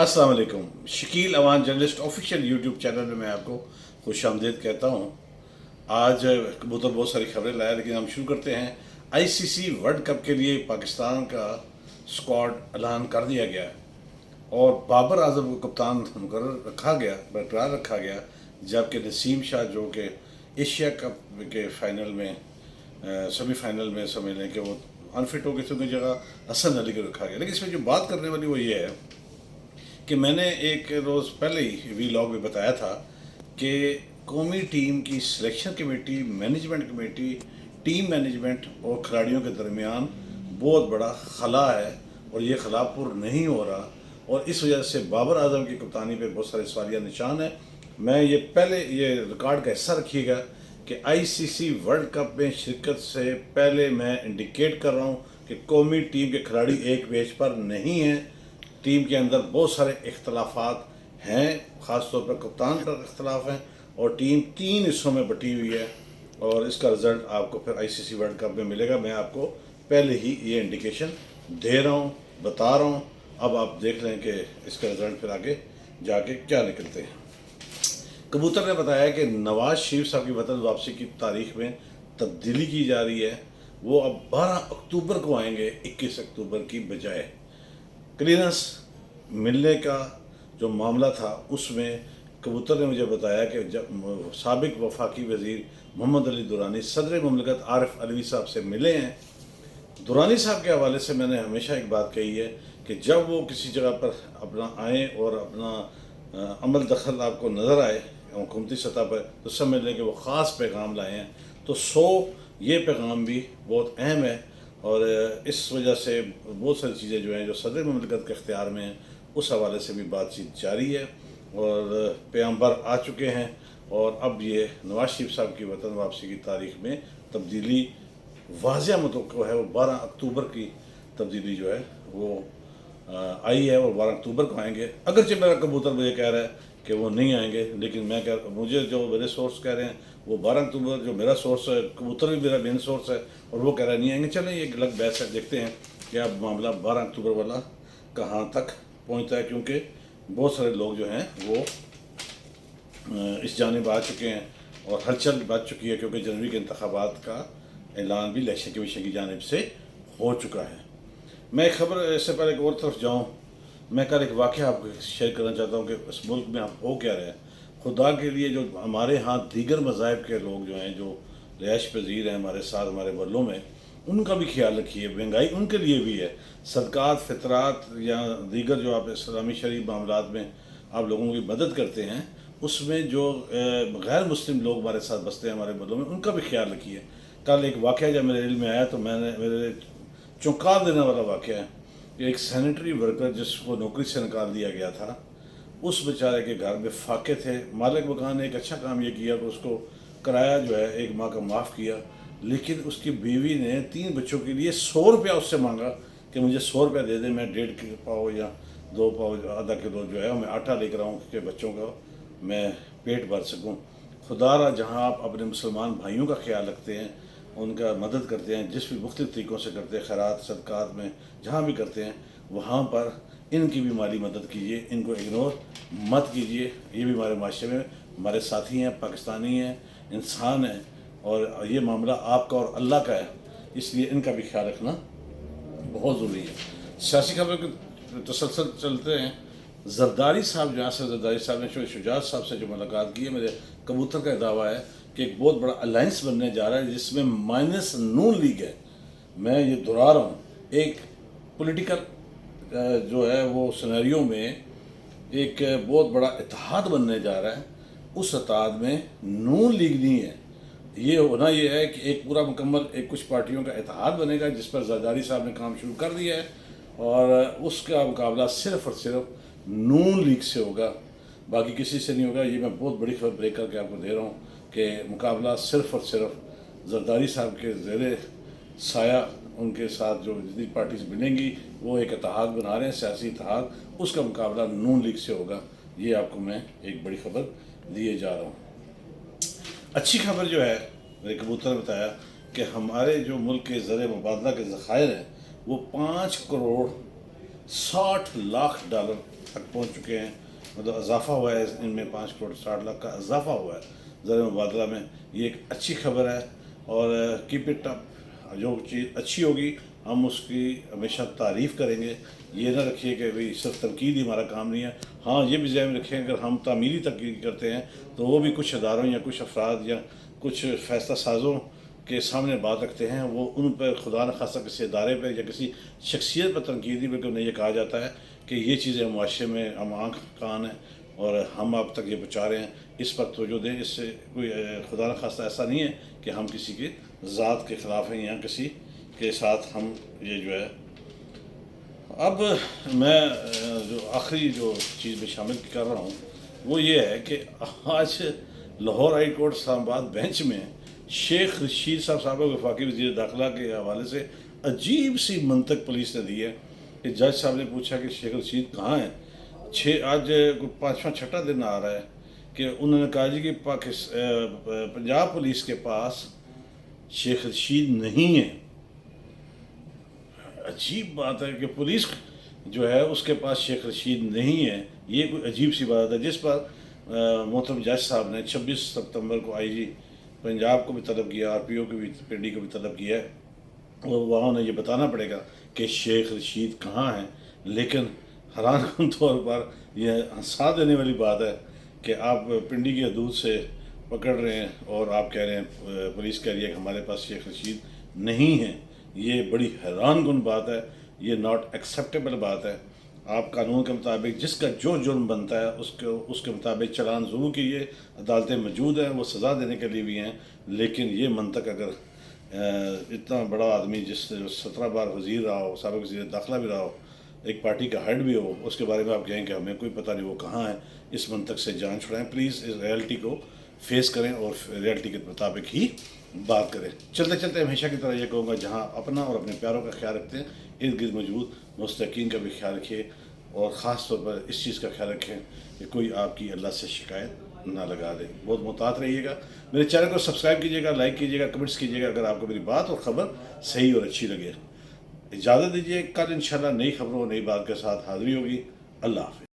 अस्सलाम वालेकुम। Shakeel Awan journalist official YouTube channel में मैं आपको खुश आमदीद कहता हूँ। आज कबूतर बहुत सारी खबरें लाया, लेकिन हम शुरू करते हैं। आईसीसी वर्ल्ड कप के लिए पाकिस्तान का स्क्वाड ऐलान कर दिया गया और बाबर आजम को कप्तान मुकर्रर रखा गया, बरकरार रखा गया, जबकि नसीम शाह जो कि एशिया कप के फाइनल में सेमीफाइनल में समझ लें कि वो अनफिट हो गए थे, उनकी जगह हसन अली को रखा गया। लेकिन इसमें जो बात करने वाली वो ये है कि मैंने एक रोज़ पहले ही वीलॉग में बताया था कि कौमी टीम की selection committee, management committee, team management और खिलाड़ियों के दरमियान बहुत बड़ा खला है और ये खला पुर नहीं हो रहा, और इस वजह से बाबर आजम की कप्तानी पे बहुत सारे सवालिया निशान है। मैं ये पहले ये रिकॉर्ड का हिस्सा रखिएगा कि आईसीसी वर्ल्ड कप में शिरकत से पहले मैं इंडिकेट कर रहा हूँ कि कौमी टीम के खिलाड़ी एक पेज पर नहीं हैं। टीम के अंदर बहुत सारे इख्तलाफात हैं, ख़ास तौर पर कप्तान पर इख्तलाफ हैं, और टीम 3 हिस्सों में बटी हुई है, और इसका रिज़ल्ट आपको फिर आईसीसी वर्ल्ड कप में मिलेगा। मैं आपको पहले ही ये इंडिकेशन दे रहा हूँ, बता रहा हूँ। अब आप देख लें कि इसका रिज़ल्ट फिर आगे जाके क्या निकलते हैं। कबूतर ने बताया कि नवाज शरीफ साहब की वतन वापसी की तारीख में तब्दीली की जा रही है। वो अब 12 अक्टूबर को आएंगे, 21 अक्टूबर की बजाय। क्लियरेंस मिलने का जो मामला था उसमें कबूतर ने मुझे बताया कि जब साबिक वफाकी वज़ीर मोहम्मद अली दुरानी सदर मुमलकत आरिफ अलवी साहब से मिले हैं, दुरानी साहब के हवाले से मैंने हमेशा एक बात कही है कि जब वो किसी जगह पर अपना आएँ और अपना अमल दखल आपको नज़र आए हुकूमती सतह पर, तो समझ लें कि वो ख़ास पैगाम लाए हैं। तो ये पैगाम भी बहुत अहम है, और इस वजह से बहुत सारी चीज़ें जो हैं जो सदर मुमलकत के अख्तियार में हैं, उस हवाले से भी बातचीत जारी है, और पैगम्बर आ चुके हैं। और अब ये नवाज शरीफ साहब की वतन वापसी की तारीख में तब्दीली वाज़िया मुतवक्को है, वो 12 अक्टूबर की तब्दीली जो है वो आई है, और 12 अक्टूबर को आएंगे। अगरचे मेरा कबूतर मुझे कह रहा है कि वो नहीं आएंगे, लेकिन मुझे जो मेरे सोर्स कह रहे हैं वो 12 अक्टूबर, जो मेरा सोर्स है, कबूतर भी मेरा मेन सोर्स है, और वो कह रहा है नहीं आएंगे। चलें, ये अलग बहस है, देखते हैं कि अब मामला 12 अक्टूबर वाला कहाँ तक पहुँचता है, क्योंकि बहुत सारे लोग जो हैं वो इस जानिब आ चुके हैं और हलचल बच चुकी है, क्योंकि जनवरी के इंतखाबात का ऐलान भी इलेक्शन कमीशन की जानिब से हो चुका है। मैं एक खबर इससे पहले एक और तरफ जाऊँ, मैं कल एक वाक़या आपको शेयर करना चाहता हूँ कि इस मुल्क में हम हो क्या रहे हैं। खुदा के लिए जो हमारे यहाँ दीगर मज़ाहिब के लोग जो हैं, जो रिहाइश पज़ीर हैं हमारे साथ, हमारे बल्लों में, उनका भी ख्याल रखिए। महंगाई उनके लिए भी है। सदक़ात, फ़ितरात या दीगर जो आप इस्लामी शरीफ मामलात में आप लोगों की मदद करते हैं, उसमें जो गैर मुस्लिम लोग हमारे साथ बसते हैं हमारे बल्लों में, उनका भी ख्याल रखिए। कल एक वाक़या जब मेरे इल्म में आया तो मेरे चौंका देने वाला वाक़या है कि एक सैनिटरी वर्कर जिसको नौकरी से निकाल दिया गया था, उस बेचारे के घर में फाके थे। मालिक मकान ने एक अच्छा काम ये किया कि उसको किराया जो है 1 माह का माफ़ किया, लेकिन उसकी बीवी ने 3 बच्चों के लिए 100 रुपया उससे मांगा कि मुझे 100 रुपया दे दे, मैं 1.5 पाव या 2 पाव, आधा किलो जो है मैं आटा लेकर आऊँ कि बच्चों का मैं पेट भर सकूँ। खुदारा जहाँ आप अपने मुसलमान भाइयों का ख्याल रखते हैं, उनका मदद करते हैं, जिस भी मुख्तलिफ़ तरीक़ों से करते हैं, खैरात सदक़ात में जहाँ भी करते हैं, वहाँ पर इनकी भी माली मदद कीजिए, इनको इग्नोर मत कीजिए। ये भी हमारे माशरे में हमारे साथी हैं, पाकिस्तानी हैं, इंसान हैं, और ये मामला आपका और अल्लाह का है, इसलिए इनका भी ख्याल रखना बहुत ज़रूरी है। सियासी खबर के तसलसल चलते हैं। जरदारी साहब, जहाँ से जरदारी साहब ने शुजात साहब से जो मुलाकात की है, मेरे कबूतर का दावा है कि एक बहुत बड़ा अलायंस बनने जा रहा है जिसमें माइनस नून लीग है। मैं ये दोहरा रहा हूँ, एक पॉलिटिकल जो है वो सिनेरियो में एक बहुत बड़ा इत्तेहाद बनने जा रहा है। उस इत्तेहाद में नून लीग नहीं है। ये होना ये है कि एक पूरा मुकम्मल एक कुछ पार्टियों का इत्तेहाद बनेगा, जिस पर जरदारी साहब ने काम शुरू कर दिया है, और उसका मुकाबला सिर्फ़ और सिर्फ नून लीग से होगा, बाकी किसी से नहीं होगा। ये मैं बहुत बड़ी खबर ब्रेक करके आपको दे रहा हूँ कि मुकाबला सिर्फ़ और सिर्फ जरदारी साहब के ज़ेरे साया उनके साथ जो जितनी पार्टीज मिलेंगी वो एक इत्तेहाद बना रहे हैं, सियासी इत्तेहाद, उसका मुकाबला नून लीग से होगा। ये आपको मैं एक बड़ी खबर दिए जा रहा हूँ। अच्छी खबर जो है, मेरे कबूतर ने बताया कि हमारे जो मुल्क के ज़र मुबादला के ज़खायर हैं वो $5 करोड़ 60 लाख تک پہنچ چکے ہیں، مطلب اضافہ ہوا ہے ان میں 5 کروڑ 60 لاکھ کا اضافہ ہوا ہے زر مبادلہ میں. یہ ایک اچھی خبر ہے اور کیپ اٹ اپ. جو چیز اچھی ہوگی ہم اس کی ہمیشہ تعریف کریں گے. یہ نہ رکھیے کہ بھئی صرف تنقید ہی ہمارا کام نہیں ہے. ہاں یہ بھی ذہن میں رکھیں اگر ہم تعمیری تنقید کرتے ہیں تو وہ بھی کچھ اداروں یا کچھ افراد یا کچھ فیصلہ سازوں کے سامنے بات رکھتے ہیں، وہ ان پر خدا نخواستہ کسی ادارے پہ یا کسی شخصیت پر تنقید نہیں، بلکہ انہیں یہ کہا جاتا ہے کہ یہ چیزیں معاشرے میں ہم آنکھ کان ہیں اور ہم آپ تک یہ پہنچا رہے ہیں، اس پر توجہ دیں. اس سے کوئی خدا نخواستہ ایسا نہیں ہے کہ ہم کسی کے ذات کے خلاف ہیں یا کسی کے ساتھ ہم یہ جو ہے. اب میں جو آخری جو چیز میں شامل کر رہا ہوں وہ یہ ہے کہ آج لاہور ہائی کورٹ اسلام آباد بینچ میں شیخ رشید صاحب وفاقی وزیر داخلہ کے حوالے سے عجیب سی منطق پولیس نے دی ہے کہ جج صاحب نے پوچھا کہ شیخ رشید کہاں ہیں. آج 5واں 6واں دن آ رہا ہے کہ انہوں نے کہا جی کہ پنجاب پولیس کے پاس شیخ رشید نہیں ہے. عجیب بات ہے کہ پولیس جو ہے اس کے پاس شیخ رشید نہیں ہے. یہ کوئی عجیب سی بات ہے جس پر محترم جج صاحب نے 26 ستمبر کو آئی جی پنجاب کو بھی طلب کیا، آر پی او کو بھی پنڈی کو بھی طلب کیا ہے اور وہاں انہیں یہ بتانا پڑے گا کہ شیخ رشید کہاں ہیں. لیکن حیران کن طور پر یہ ہنسا دینے والی بات ہے کہ آپ پنڈی کی حدود سے پکڑ رہے ہیں اور آپ کہہ رہے ہیں پولیس کہہ رہی ہے کہ ہمارے پاس شیخ رشید نہیں ہے. یہ بڑی حیران کن بات ہے، یہ ناٹ ایکسیپٹیبل بات ہے. آپ قانون کے مطابق جس کا جو جرم بنتا ہے اس کے مطابق چلان ضرور کیجیے. عدالتیں موجود ہیں، وہ سزا دینے کے لیے بھی ہیں. لیکن یہ منطق اگر اتنا بڑا آدمی جس 17 بار وزیر رہا ہو، سابق وزیر داخلہ بھی رہا ہو، ایک پارٹی کا ہیڈ بھی ہو، اس کے بارے میں آپ کہیں کہ ہمیں کوئی پتہ نہیں وہ کہاں ہے، اس منطق سے جان چھڑائیں. پلیز اس ریئلٹی کو فیس کریں اور ریئلٹی کے مطابق ہی بات کریں. چلتے چلتے ہمیشہ کی طرح یہ کہوں گا جہاں اپنا اور اپنے پیاروں کا خیال رکھتے ہیں، ارد گرد موجود مستحقین کا بھی خیال رکھیے اور خاص طور پر اس چیز کا خیال رکھیں کہ کوئی آپ کی اللہ سے شکایت نہ لگا دے. بہت محتاط رہیے گا. میرے چینل کو سبسکرائب کیجیے گا، لائک کیجیے گا، کمنٹس کیجیے گا اگر آپ کو میری بات اور خبر صحیح اور اچھی لگے. اجازت دیجیے، کل انشاءاللہ نئی خبروں نئی بات کے ساتھ حاضری ہوگی. اللہ حافظ.